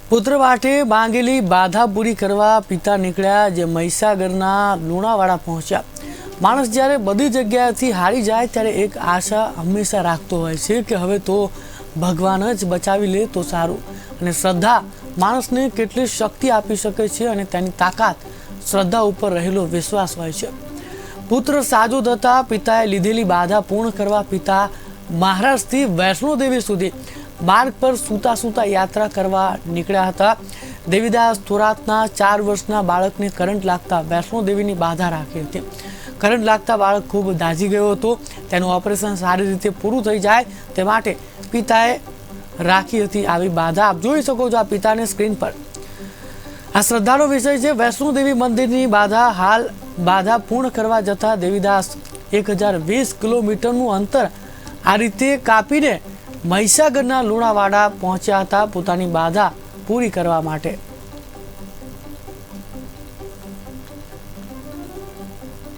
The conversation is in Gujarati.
પુત્ર માટે માંગેલી બાધા પૂરી કરવા પિતા નીકળ્યા, જે મહીસાગરના લુણાવાડા પહોંચ્યા। માણસ જ્યારે બધી જગ્યાએથી હારી જાય ત્યારે એક આશા હંમેશા રાખતો હોય છે કે હવે તો ભગવાન જ બચાવી લે તો સારું। અને શ્રદ્ધા માણસને કેટલી શક્તિ આપી શકે છે અને તેની તાકાત શ્રદ્ધા ઉપર રહેલો વિશ્વાસ હોય છે। પુત્ર સાજો થતા પિતાએ લીધેલી બાધા પૂર્ણ કરવા પિતા મહારાષ્ટ્રથી વૈષ્ણોદેવી સુધી માર્ગ પર સૂતા સૂતા યાત્રા કરવા નીકળ્યા હતા। દેવીદાસ થોરાતના 4 વર્ષના બાળકને કરંટ લાગતા વૈષ્ણોદેવીની બાધા રાખી હતી। કરંટ લાગતા બાળક ખૂબ દાઝી ગયો હતો। તેનું ઓપરેશન સારી રીતે પૂરું થઈ જાય તે માટે પિતાએ રાખી હતી આવી બાધા। આપ જોઈ શકો છો આ પિતાને સ્ક્રીન પર। આ શ્રદ્ધાનો વિષય છે વૈષ્ણોદેવી મંદિરની બાધા। હાલ બાધા પૂર્ણ કરવા જતા દેવીદાસ 1020 કિલોમીટરનું અંતર આ રીતે કાપીને મહીસાગરના લુણાવાડા પહોંચ્યા હતા પોતાની બાધા પૂરી કરવા માટે।